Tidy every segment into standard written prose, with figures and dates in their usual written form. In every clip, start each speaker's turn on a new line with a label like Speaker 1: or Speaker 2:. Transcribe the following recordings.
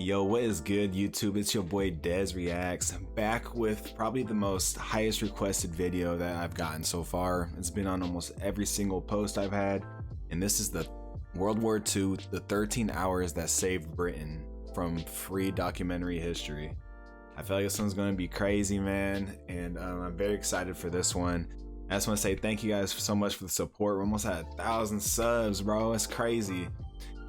Speaker 1: Yo, what is good, YouTube? It's your boy Dez Reacts, back with probably the most highest requested video that I've gotten so far. It's been on almost every single post I've had, and this is the World War II, the 13 hours that saved Britain from free documentary history. I feel like this one's going to be crazy, man, and I'm very excited for this one. I just want to say thank you guys so much for the support. We're almost at 1,000 subs, bro. It's crazy.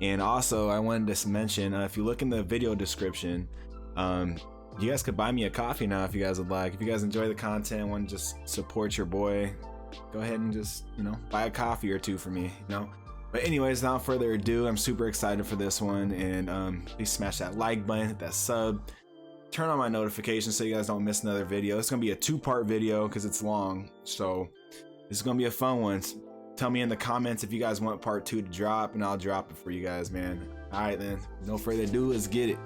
Speaker 1: And also, I wanted to mention, if you look in the video description, you guys could buy me a coffee now if you guys would like. If you guys enjoy the content, want to just support your boy, go ahead and just, buy a coffee or two for me, But anyways, without further ado, I'm super excited for this one, and please smash that like button, hit that sub, turn on my notifications so you guys don't miss another video. It's gonna be a two-part video because it's long, so this is gonna be a fun one. Tell me in the comments if you guys want part 2 to drop, and I'll drop it for you guys, man. All right, then. No further ado, let's get it.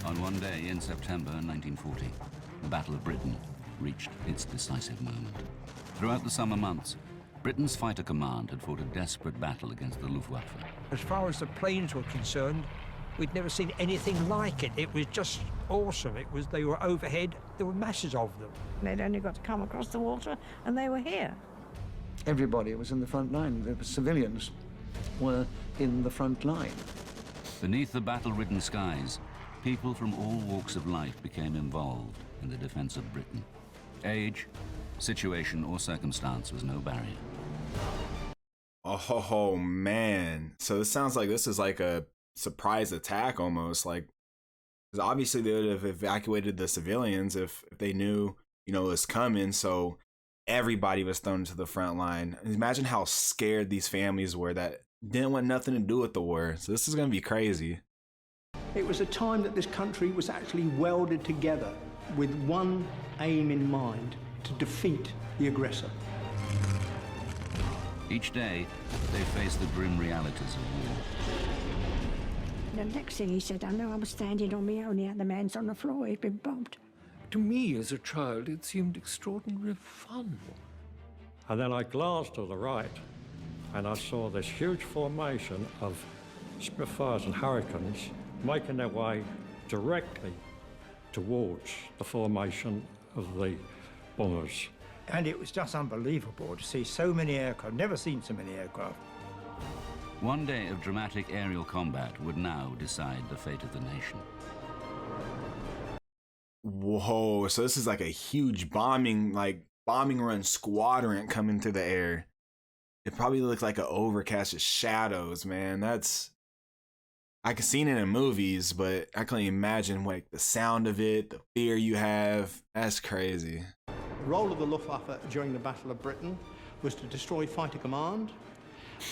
Speaker 2: On one day in September 1940, the Battle of Britain reached its decisive moment. Throughout the summer months, Britain's fighter command had fought a desperate battle against the Luftwaffe.
Speaker 3: As far as the planes were concerned, we'd never seen anything like it. It was just awesome. They were overhead, there were masses of them.
Speaker 4: They'd only got to come across the water and they were here.
Speaker 5: Everybody was in the front line. The civilians were in the front line.
Speaker 2: Beneath the battle-ridden skies, people from all walks of life became involved in the defense of Britain. Age, situation, or circumstance was no barrier.
Speaker 1: Oh, man. So this sounds like this is like a surprise attack almost, like, because obviously they would have evacuated the civilians if they knew, it was coming. So everybody was thrown to the front line. Imagine how scared these families were that didn't want nothing to do with the war. So this is going to be crazy.
Speaker 6: It was a time that this country was actually welded together with one aim in mind: to defeat the aggressor.
Speaker 2: Each day, they faced the grim realities of war.
Speaker 4: The next thing he said, I know I was standing on my own, the other man's on the floor, he'd been bombed.
Speaker 7: To me, as a child, it seemed extraordinarily fun.
Speaker 8: And then I glanced to the right, and I saw this huge formation of Spitfires and Hurricanes making their way directly towards the formation of the bombers.
Speaker 3: And it was just unbelievable to see so many aircraft. Never seen so many aircraft.
Speaker 2: One day of dramatic aerial combat would now decide the fate of the nation.
Speaker 1: Whoa, so this is like a huge bombing run squadron coming through the air. It probably looks like an overcast of shadows, man. I can see it in movies, but I can't imagine like the sound of it, the fear you have. That's crazy.
Speaker 6: The role of the Luftwaffe during the Battle of Britain was to destroy fighter command,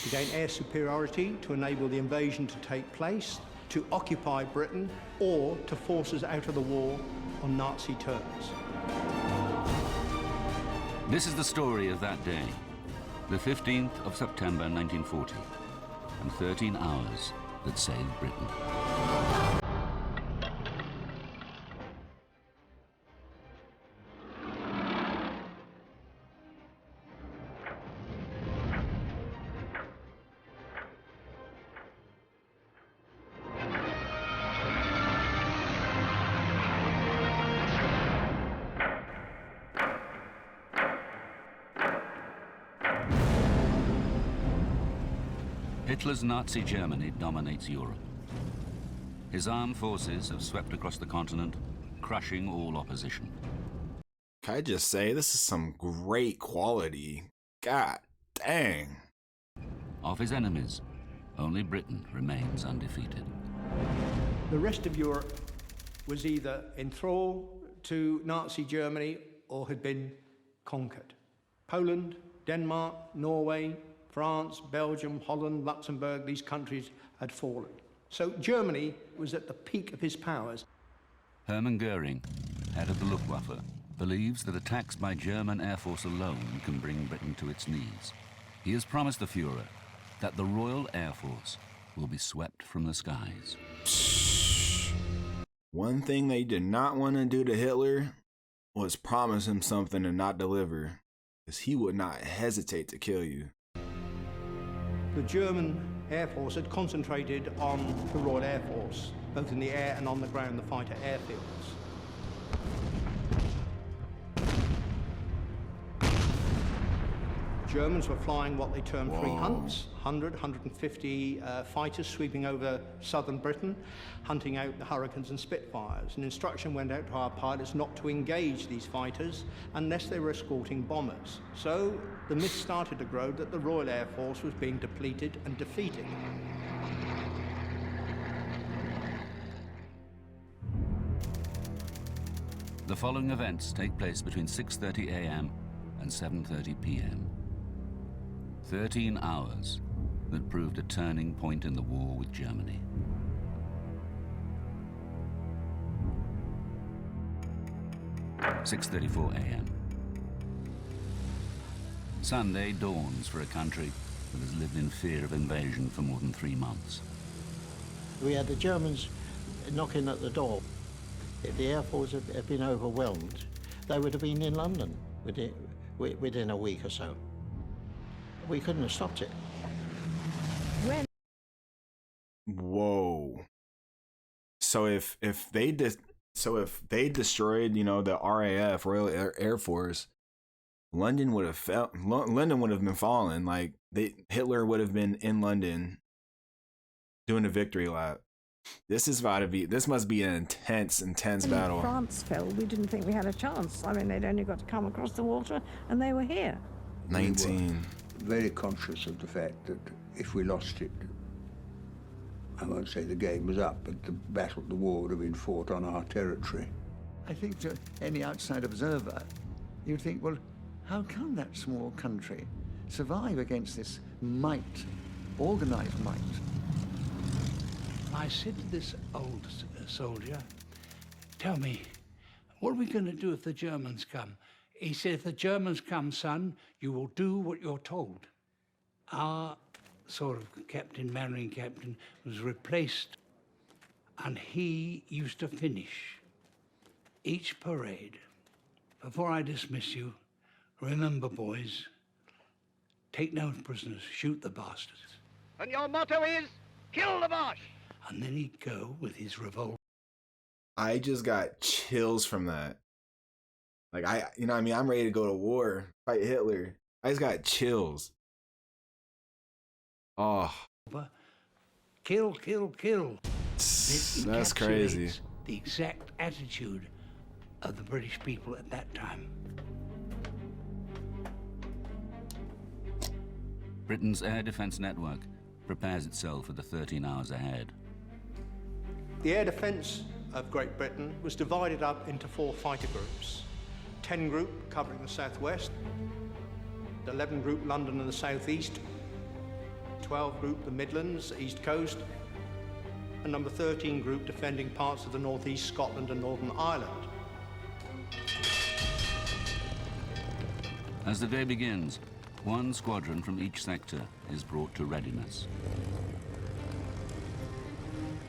Speaker 6: to gain air superiority to enable the invasion to take place, to occupy Britain, or to force us out of the war on Nazi terms.
Speaker 2: This is the story of that day, the 15th of September 1940, and 13 hours that saved Britain. Hitler's Nazi Germany dominates Europe. His armed forces have swept across the continent, crushing all opposition.
Speaker 1: Can I just say, this is some great quality. God dang.
Speaker 2: Of his enemies, only Britain remains undefeated.
Speaker 6: The rest of Europe was either enthralled to Nazi Germany or had been conquered. Poland, Denmark, Norway, France, Belgium, Holland, Luxembourg, these countries had fallen. So Germany was at the peak of his powers.
Speaker 2: Hermann Goering, head of the Luftwaffe, believes that attacks by German Air Force alone can bring Britain to its knees. He has promised the Fuhrer that the Royal Air Force will be swept from the skies.
Speaker 1: One thing they did not want to do to Hitler was promise him something and not deliver, because he would not hesitate to kill you.
Speaker 6: The German Air Force had concentrated on the Royal Air Force, both in the air and on the ground, the fighter airfields. Germans were flying what they termed free hunts, 100, 150 fighters sweeping over southern Britain, hunting out the Hurricanes and Spitfires. An instruction went out to our pilots not to engage these fighters unless they were escorting bombers. So the myth started to grow that the Royal Air Force was being depleted and defeated.
Speaker 2: The following events take place between 6:30 a.m. and 7:30 p.m. 13 hours that proved a turning point in the war with Germany. (6:34 a.m.) Sunday dawns for a country that has lived in fear of invasion for more than 3 months.
Speaker 9: We had the Germans knocking at the door. If the Air Force had been overwhelmed, they would have been in London within a week or so. We couldn't have stopped it.
Speaker 1: Whoa. So if they destroyed, you know, the RAF, Royal Air Force, London would have been fallen. Like Hitler would have been in London doing a victory lap. This must be an intense battle.
Speaker 4: When France fell, we didn't think we had a chance. I mean, they'd only got to come across the water and they were here.
Speaker 1: 19.
Speaker 10: Very conscious of the fact that if we lost it, I won't say the game was up, but the war would have been fought on our territory.
Speaker 5: I think to any outside observer, you'd think, well, how can that small country survive against this might, organized might?
Speaker 11: I said to this old soldier, tell me, what are we going to do if the Germans come? He said, if the Germans come, son, you will do what you're told. Our sort of captain, marine captain, was replaced, and he used to finish each parade. Before I dismiss you, remember, boys, take no prisoners, shoot the bastards.
Speaker 12: And your motto is, kill the Boche!
Speaker 11: And then he'd go with his revolver.
Speaker 1: I just got chills from that. Like, I'm ready to go to war, fight Hitler. I just got chills. Oh.
Speaker 11: Kill, kill, kill.
Speaker 1: That's crazy.
Speaker 11: The exact attitude of the British people at that time.
Speaker 2: Britain's air defense network prepares itself for the 13 hours ahead.
Speaker 6: The air defence of Great Britain was divided up into 4 fighter groups. 10 group covering the southwest, 11 group London and the southeast, 12 group the Midlands, east coast, and number 13 group defending parts of the northeast, Scotland and Northern Ireland.
Speaker 2: As the day begins, 1 squadron from each sector is brought to readiness.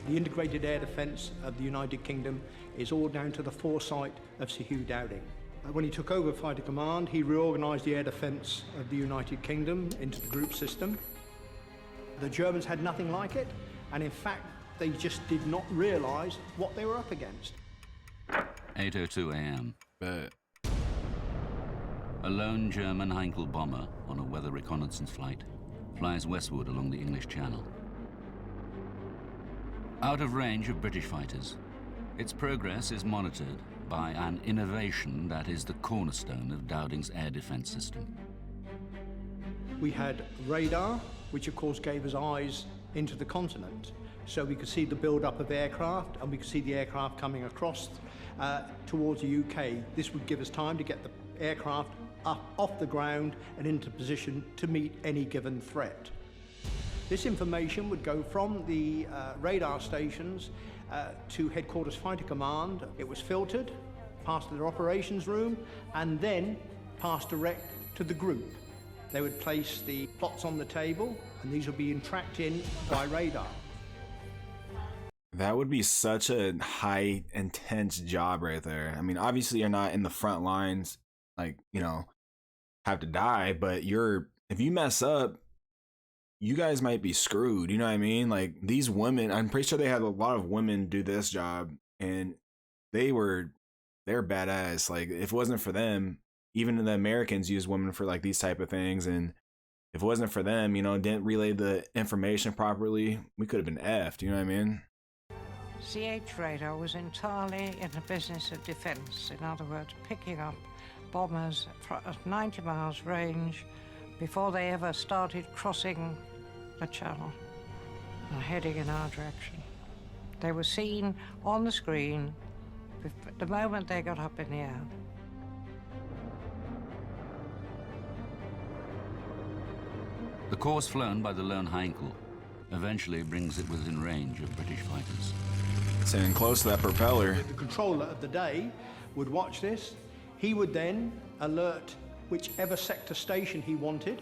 Speaker 6: The integrated air defence of the United Kingdom is all down to the foresight of Sir Hugh Dowding. When he took over Fighter Command, he reorganised the air defence of the United Kingdom into the group system. The Germans had nothing like it, and in fact, they just did not realise what they were up against.
Speaker 2: 8:02 a.m.
Speaker 1: Bet.
Speaker 2: A lone German Heinkel bomber on a weather reconnaissance flight flies westward along the English Channel. Out of range of British fighters, its progress is monitored by an innovation that is the cornerstone of Dowding's air defence system.
Speaker 6: We had radar, which of course gave us eyes into the continent, so we could see the build-up of aircraft, and we could see the aircraft coming across towards the UK. This would give us time to get the aircraft up off the ground and into position to meet any given threat. This information would go from the radar stations to Headquarters Fighter Command. It was filtered, passed to their operations room, and then passed direct to the group. They would place the plots on the table, and these would be tracked in by radar.
Speaker 1: That would be such a high, intense job right there. I mean, obviously you're not in the front lines, like, you know, have to die, but if you mess up, you guys might be screwed. You know what I mean? Like, these women, I'm pretty sure they had a lot of women do this job, and they're badass. Like, if it wasn't for them, even the Americans use women for like these type of things, and if it wasn't for them, you know, didn't relay the information properly, we could have been effed. You know what I mean?
Speaker 13: C.H. Radar was entirely in the business of defence. In other words, picking up bombers at 90 miles range before they ever started crossing the channel and heading in our direction. They were seen on the screen the moment they got up in the air.
Speaker 2: The course flown by the lone Heinkel eventually brings it within range of British fighters.
Speaker 1: Staying close to that propeller.
Speaker 6: The controller of the day would watch this. He would then alert whichever sector station he wanted.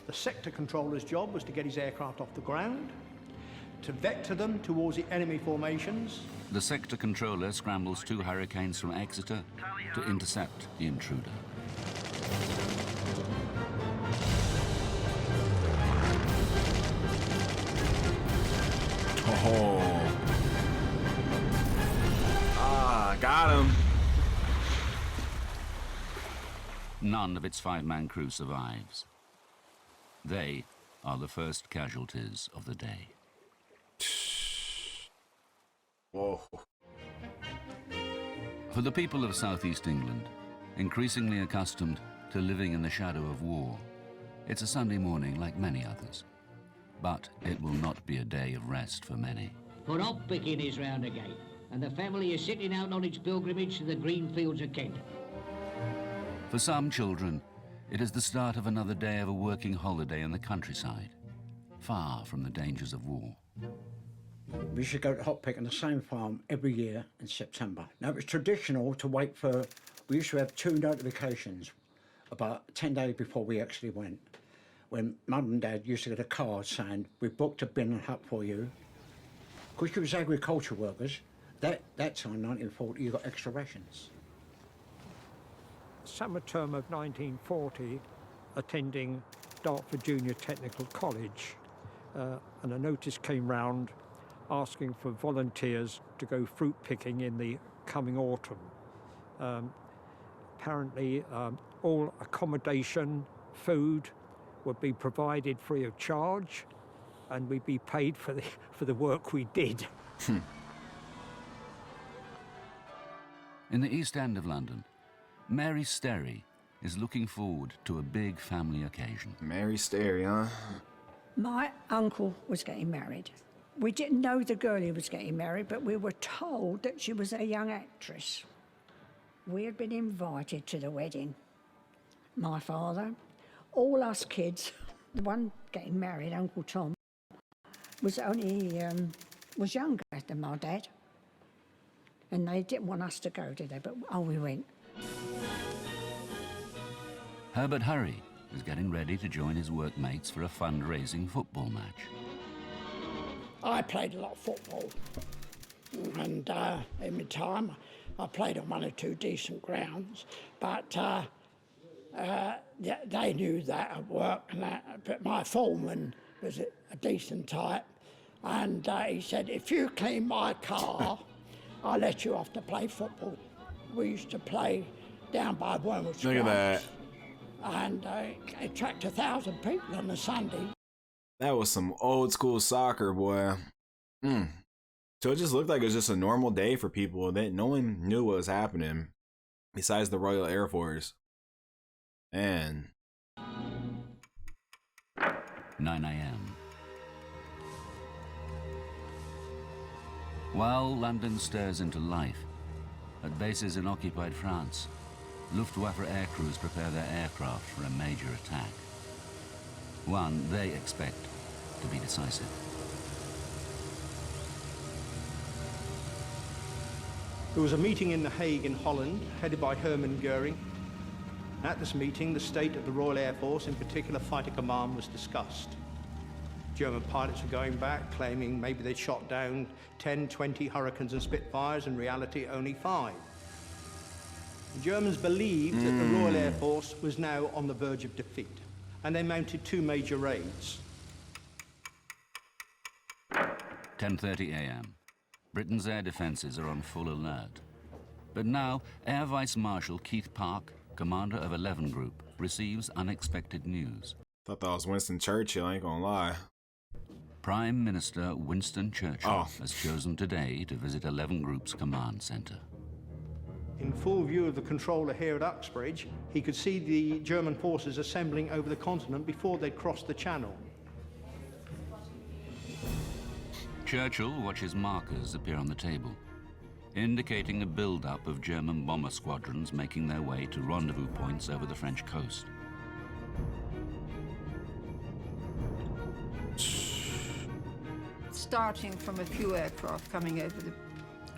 Speaker 6: The sector controller's job was to get his aircraft off the ground, to vector them towards the enemy formations.
Speaker 2: The sector controller scrambles 2 Hurricanes from Exeter to intercept the intruder.
Speaker 1: Oh. Ah, got him.
Speaker 2: None of its 5-man crew survives. They are the first casualties of the day.
Speaker 1: Whoa.
Speaker 2: For the people of southeast England, increasingly accustomed to living in the shadow of war, it's a Sunday morning like many others. But it will not be a day of rest for many.
Speaker 14: For hop picking is round again, and the family is setting out on its pilgrimage to the green fields of Kent.
Speaker 2: For some children, it is the start of another day of a working holiday in the countryside, far from the dangers of war.
Speaker 15: We used to go to hop pick on the same farm every year in September. Now, it was traditional to wait for, we used to have 2 notifications about 10 days before we actually went. When Mum and Dad used to get a card saying, we booked a bin and hut for you. Because you was agriculture workers, that time, 1940, you got extra rations.
Speaker 3: Summer term of 1940, attending Dartford Junior Technical College, and a notice came round asking for volunteers to go fruit picking in the coming autumn. Apparently, all accommodation, food would be provided free of charge, and we'd be paid for the work we did.
Speaker 2: In the East End of London, Mary Sterry is looking forward to a big family occasion.
Speaker 1: Mary Sterry, huh?
Speaker 4: My uncle was getting married. We didn't know the girl he was getting married, but we were told that she was a young actress. We had been invited to the wedding. My father, all us kids, the one getting married, Uncle Tom, was younger than my dad. And they didn't want us to go, did they? But, we went.
Speaker 2: Herbert Hurry is getting ready to join his workmates for a fundraising football match.
Speaker 16: I played a lot of football, and in my time I played on 1 or 2 decent grounds, but they knew that at work, and but my foreman was a decent type, and he said, if you clean my car, I'll let you off to play football. We used to play down by Wormwood
Speaker 1: Look at that.
Speaker 16: And it attracted 1,000 people on a Sunday.
Speaker 1: That was some old school soccer, boy. So it just looked like it was just a normal day for people. That no one knew what was happening besides the Royal Air Force. And
Speaker 2: 9 a.m. While London stirs into life, at bases in occupied France, Luftwaffe aircrews prepare their aircraft for a major attack. One they expect to be decisive.
Speaker 6: There was a meeting in The Hague in Holland, headed by Hermann Goering. At this meeting, the state of the Royal Air Force, in particular Fighter Command, was discussed. German pilots were going back, claiming maybe they'd shot down 10, 20 Hurricanes and Spitfires, in reality only 5. The Germans believed that the Royal Air Force was now on the verge of defeat, and they mounted 2 major raids.
Speaker 2: 10:30 a.m. Britain's air defences are on full alert. But now, Air Vice Marshal Keith Park, commander of 11 Group, receives unexpected news.
Speaker 1: Thought that was Winston Churchill, I ain't gonna lie.
Speaker 2: Prime Minister Winston Churchill has chosen today to visit 11 Group's command centre.
Speaker 6: In full view of the controller here at Uxbridge, he could see the German forces assembling over the continent before they'd crossed the Channel.
Speaker 2: Churchill watches markers appear on the table, indicating a build-up of German bomber squadrons making their way to rendezvous points over the French coast.
Speaker 4: Starting from a few aircraft coming over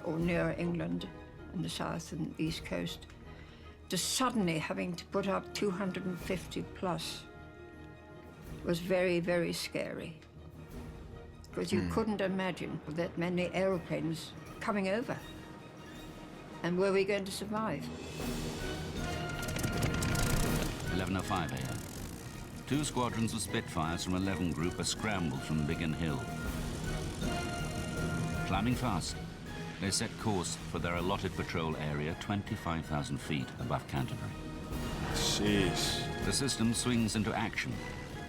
Speaker 4: or near England and the south and east coast, to suddenly having to put up 250 plus was very, very scary. Because you couldn't imagine that many aeroplanes coming over. And were we going to survive?
Speaker 2: 11:05 a.m. 2 squadrons of Spitfires from 11 Group are scrambled from Biggin Hill. Climbing fast, they set course for their allotted patrol area 25,000 feet above Canterbury.
Speaker 1: Sheesh.
Speaker 2: The system swings into action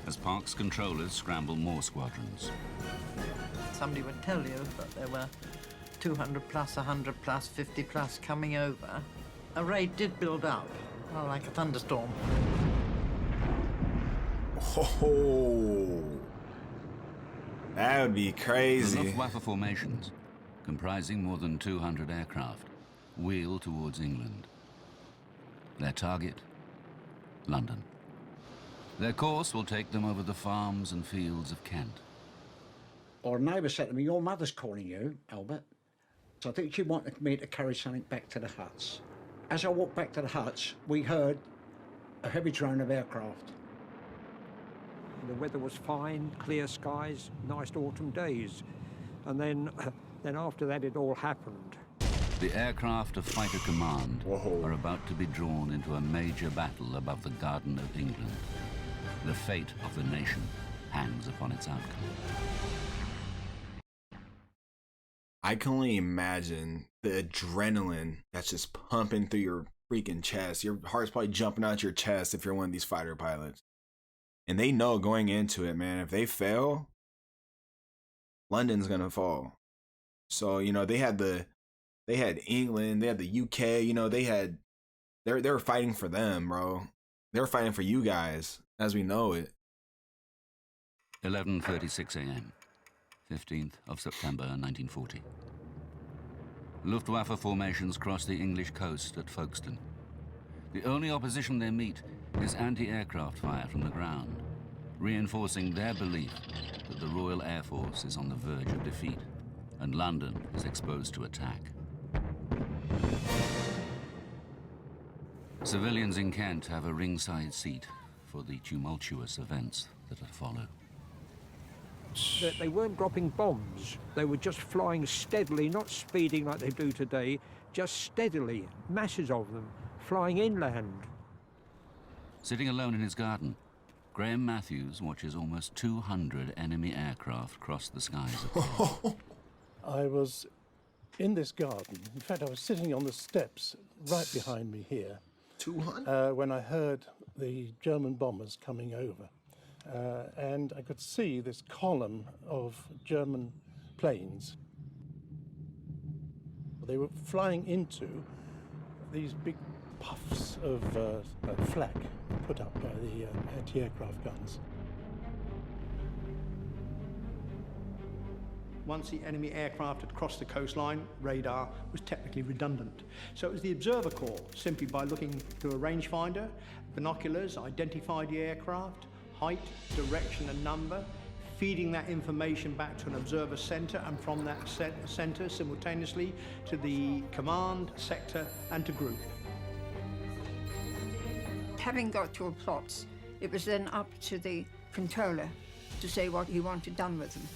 Speaker 2: as Park's controllers scramble more squadrons.
Speaker 17: Somebody would tell you that there were 200 plus, 100 plus, 50 plus coming over. A raid did build up, well, like a thunderstorm.
Speaker 1: Oh, that would be crazy.
Speaker 2: The Luftwaffe formations, comprising more than 200 aircraft, wheel towards England. Their target, London. Their course will take them over the farms and fields of Kent.
Speaker 15: Our neighbour said to me, your mother's calling you, Albert. So I think she wanted me to carry something back to the huts. As I walked back to the huts, we heard a heavy drone of aircraft.
Speaker 3: The weather was fine, clear skies, nice autumn days. And then after that, it all happened.
Speaker 2: The aircraft of Fighter Command are about to be drawn into a major battle above the Garden of England. The fate of the nation hangs upon its outcome.
Speaker 1: I can only imagine the adrenaline that's just pumping through your freaking chest. Your heart's probably jumping out your chest if you're one of these fighter pilots. And they know going into it, man, if they fail, London's gonna fall. So, you know, they had England, they had the UK, you know, they were fighting for them, bro. They were fighting for you guys, as we know it.
Speaker 2: 11:36 a.m. 15th of September 1940. Luftwaffe formations cross the English coast at Folkestone. The only opposition they meet is anti-aircraft fire from the ground, reinforcing their belief that the Royal Air Force is on the verge of defeat and London is exposed to attack. Civilians in Kent have a ringside seat for the tumultuous events that had followed.
Speaker 3: They weren't dropping bombs. They were just flying steadily, not speeding like they do today, just steadily, masses of them, flying inland.
Speaker 2: Sitting alone in his garden, Graham Matthews watches almost 200 enemy aircraft cross the skies of Kent.
Speaker 18: I was in this garden. In fact, I was sitting on the steps right behind me here.
Speaker 1: 200?
Speaker 18: When I heard the German bombers coming over. And I could see this column of German planes. They were flying into these big puffs of flak put up by the anti-aircraft guns.
Speaker 6: Once the enemy aircraft had crossed the coastline, radar was technically redundant. So it was the observer corps, simply by looking through a rangefinder, binoculars, identified the aircraft, height, direction and number, feeding that information back to an observer centre and from that centre simultaneously to the command, sector and to group.
Speaker 4: Having got your plots, it was then up to the controller to say what he wanted done with them.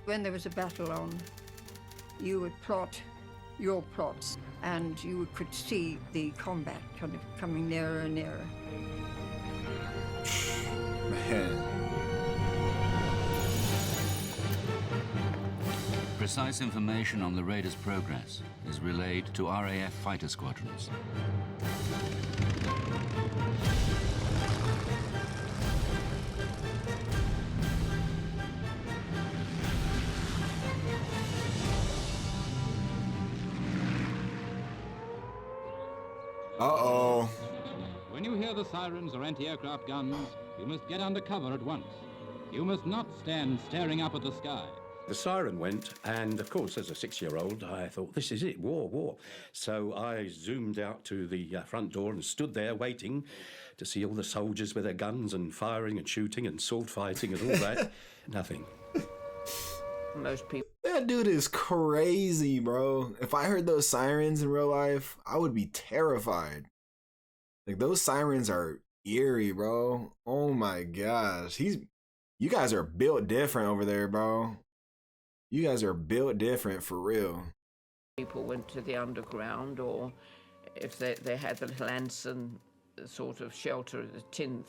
Speaker 4: When there was a battle on, you would plot your plots and you could see the combat kind of coming nearer and nearer.
Speaker 1: Man.
Speaker 2: Precise information on the raiders' progress is relayed to RAF fighter squadrons.
Speaker 1: Uh-oh.
Speaker 19: When you hear the sirens or anti-aircraft guns, you must get under cover at once. You must not stand staring up at the sky.
Speaker 20: The siren went, and of course, as a 6-year-old, I thought, this is it, war, war. So I zoomed out to the front door and stood there waiting to see all the soldiers with their guns and firing and shooting and sword fighting and all that. Nothing.
Speaker 17: Most people.
Speaker 1: That dude is crazy, bro. If I heard those sirens in real life, I would be terrified. Like, those sirens are eerie, bro. Oh my gosh. You guys are built different over there, bro. You guys are built different for real.
Speaker 21: People went to the underground, or if they had the little Anson sort of shelter, the tin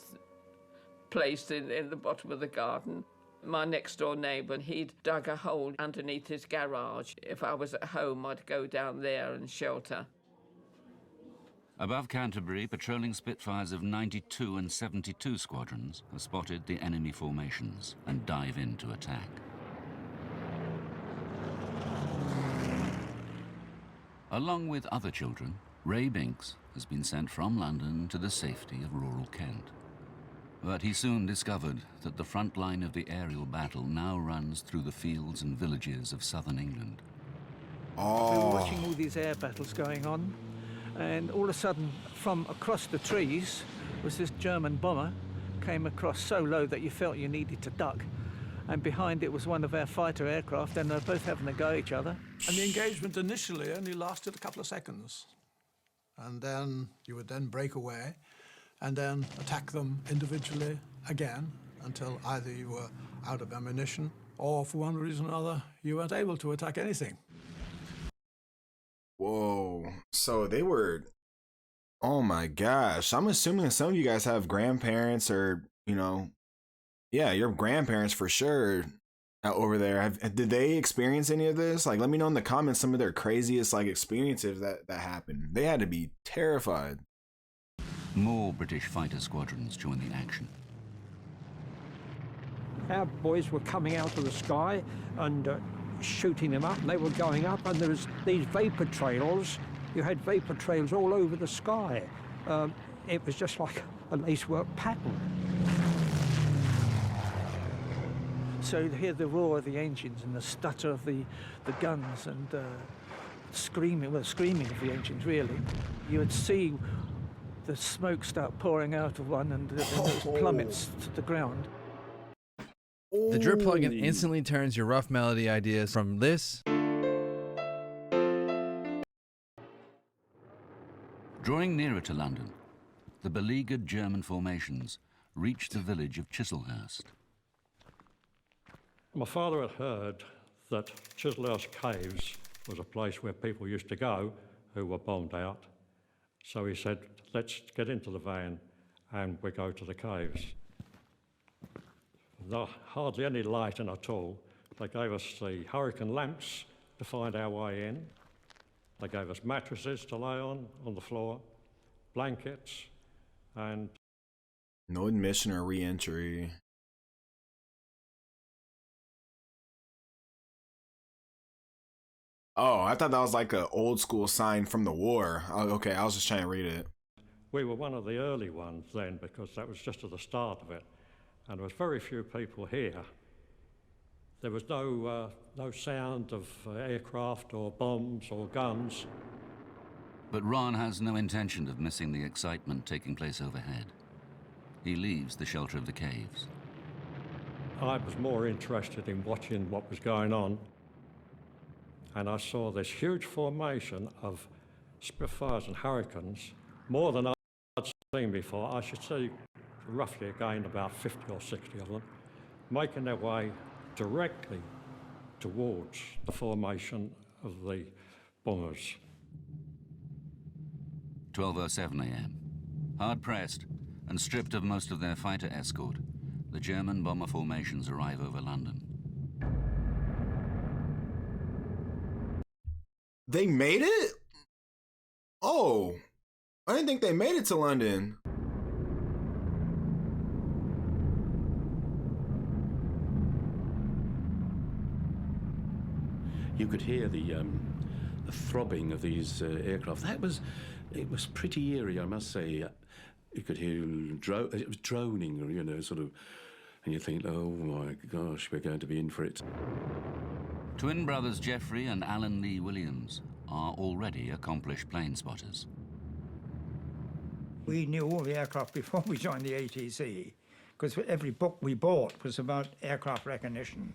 Speaker 21: placed in the bottom of the garden. My next door neighbour, he'd dug a hole underneath his garage. If I was at home, I'd go down there and shelter.
Speaker 2: Above Canterbury, patrolling Spitfires of 92 and 72 squadrons have spotted the enemy formations and dive in to attack. Along with other children, Ray Binks has been sent from London to the safety of rural Kent. But he soon discovered that the front line of the aerial battle now runs through the fields and villages of southern England.
Speaker 3: We were watching all these air battles going on, and all of a sudden, from across the trees, was this German bomber, came across so low that you felt you needed to duck. And behind it was one of our fighter aircraft, and they're both having a go at each other.
Speaker 6: And the engagement initially only lasted a couple of seconds. And then you would then break away and then attack them individually again until either you were out of ammunition or, for one reason or another, you weren't able to attack anything.
Speaker 1: Whoa. So they were... Oh my gosh. I'm assuming some of you guys have grandparents or, you know... Yeah, your grandparents for sure over there. Did they experience any of this? Like, let me know in the comments some of their craziest like experiences that happened. They had to be terrified.
Speaker 2: More British fighter squadrons join the action.
Speaker 3: Our boys were coming out of the sky and shooting them up, and they were going up, and there was these vapor trails. You had vapor trails all over the sky. It was just like a lacework pattern. So you'd hear the roar of the engines and the stutter of the guns and screaming of the engines, really. You would see the smoke start pouring out of one, and it plummets to the ground.
Speaker 22: The drip plugin instantly turns your rough melody ideas from this.
Speaker 2: Drawing nearer to London, the beleaguered German formations reached the village of Chislehurst.
Speaker 8: My father had heard that Chislehurst Caves was a place where people used to go who were bombed out. So he said, let's get into the van and we go to the caves. Hardly any lighting at all. They gave us the hurricane lamps to find our way in. They gave us mattresses to lay on the floor, blankets, and...
Speaker 1: No admission or re-entry. Oh, I thought that was like an old school sign from the war. Oh, okay, I was just trying to read it.
Speaker 8: We were one of the early ones then because that was just at the start of it. And there was very few people here. There was no sound of aircraft or bombs or guns.
Speaker 2: But Ron has no intention of missing the excitement taking place overhead. He leaves the shelter of the caves.
Speaker 8: I was more interested in watching what was going on. And I saw this huge formation of Spitfires and Hurricanes, more than I'd seen before. I should say roughly again about 50 or 60 of them, making their way directly towards the formation of the bombers.
Speaker 2: 12:07 a.m. Hard pressed and stripped of most of their fighter escort, the German bomber formations arrive over London.
Speaker 1: They made it? Oh, I didn't think they made it to London.
Speaker 20: You could hear the throbbing of these aircraft. It was pretty eerie, I must say. You could hear it was droning, you know, sort of, and you think, oh my gosh, we're going to be in for it.
Speaker 2: Twin brothers Jeffrey and Alan Lee Williams are already accomplished plane spotters.
Speaker 7: We knew all the aircraft before we joined the ATC, because every book we bought was about aircraft recognition.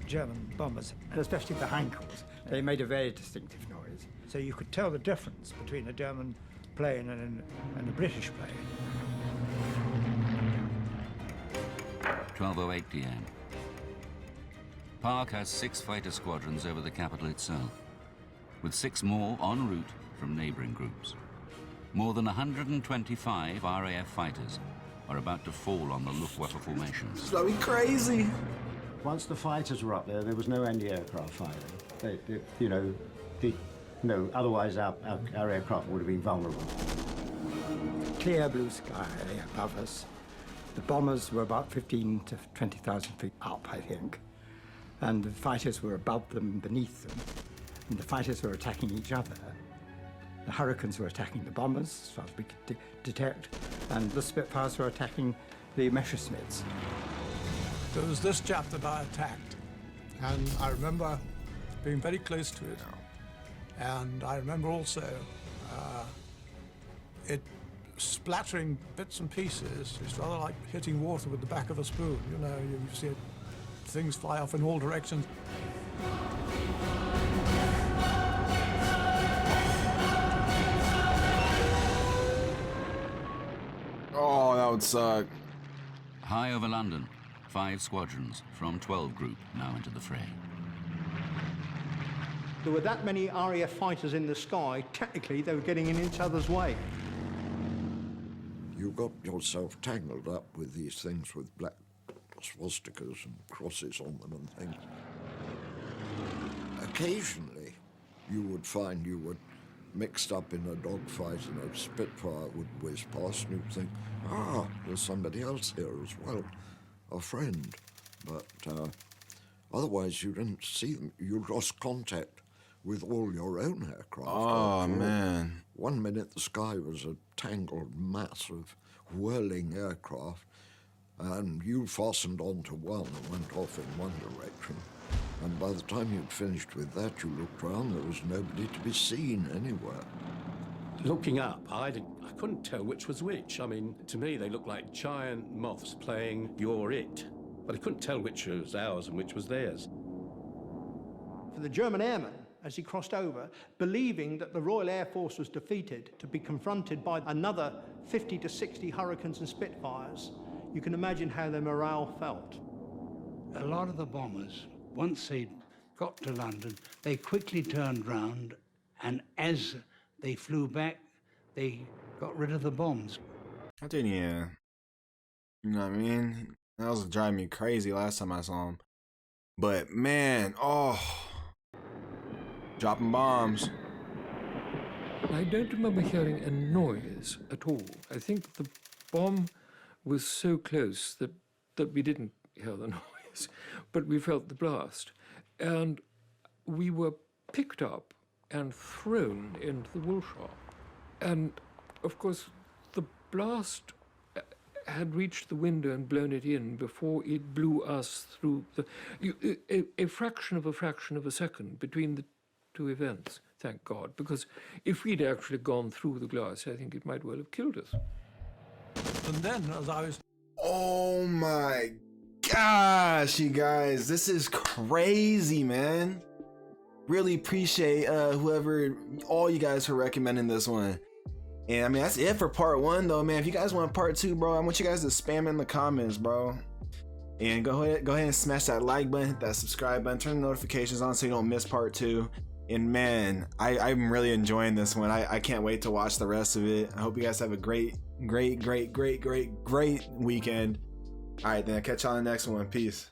Speaker 7: German bombers, especially the Henkels, they made a very distinctive noise. So you could tell the difference between a German plane and a British plane.
Speaker 2: 12:08 p.m. Park has 6 fighter squadrons over the capital itself, with 6 more en route from neighboring groups. More than 125 RAF fighters are about to fall on the Luftwaffe formations.
Speaker 1: It's gonna be crazy.
Speaker 9: Once the fighters were up there was no anti-aircraft fighting. Otherwise our aircraft would have been vulnerable.
Speaker 7: Clear blue sky above us. The bombers were about 15 to 20,000 feet up, I think. And the fighters were above them, beneath them. And the fighters were attacking each other. The Hurricanes were attacking the bombers, as far as we could detect. And the Spitfires were attacking the Messerschmitts.
Speaker 23: There was this chap that I attacked, and I remember being very close to it. And I remember also it splattering bits and pieces. It's rather like hitting water with the back of a spoon. You know, you see things fly off in all directions.
Speaker 1: Oh, that would suck.
Speaker 2: High over London, 5 squadrons from 12 Group now into the fray.
Speaker 6: There were that many RAF fighters in the sky, technically they were getting in each other's way.
Speaker 24: You got yourself tangled up with these things with black swastikas and crosses on them and things. Occasionally, you would find you were mixed up in a dogfight and a Spitfire would whiz past and you'd think, there's somebody else here as well, a friend. But otherwise you didn't see them. You lost contact with all your own aircraft.
Speaker 1: Oh, man.
Speaker 24: One minute the sky was a tangled mass of whirling aircraft, and you fastened onto one and went off in one direction. And by the time you'd finished with that, you looked around, there was nobody to be seen anywhere.
Speaker 20: Looking up, I couldn't tell which was which. I mean, to me, they looked like giant moths playing You're It. But I couldn't tell which was ours and which was theirs.
Speaker 6: For the German airman, as he crossed over, believing that the Royal Air Force was defeated, to be confronted by another 50 to 60 Hurricanes and Spitfires, you can imagine how their morale felt.
Speaker 11: A lot of the bombers, once they got to London, they quickly turned round, and as they flew back, they got rid of the bombs.
Speaker 1: I didn't, yeah. You know what I mean? That was driving me crazy last time I saw him. But man, dropping bombs.
Speaker 25: I don't remember hearing a noise at all. I think the bomb was so close that we didn't hear the noise, but we felt the blast. And we were picked up and thrown into the wool shop. And of course, the blast had reached the window and blown it in before it blew us through a fraction of a second between the two events, thank God, because if we'd actually gone through the glass, I think it might well have killed us.
Speaker 23: And then, as I was...
Speaker 1: Oh my gosh, you guys, this is crazy, man. Really appreciate all you guys for recommending this one. And I mean, that's it for part 1 though, man. If you guys want part 2, bro, I want you guys to spam in the comments, bro. And go ahead and smash that like button, hit that subscribe button, turn the notifications on so you don't miss part 2. And man, I'm really enjoying this one. I can't wait to watch the rest of it. I hope you guys have a great weekend. All right, then I'll catch y'all on the next one. Peace.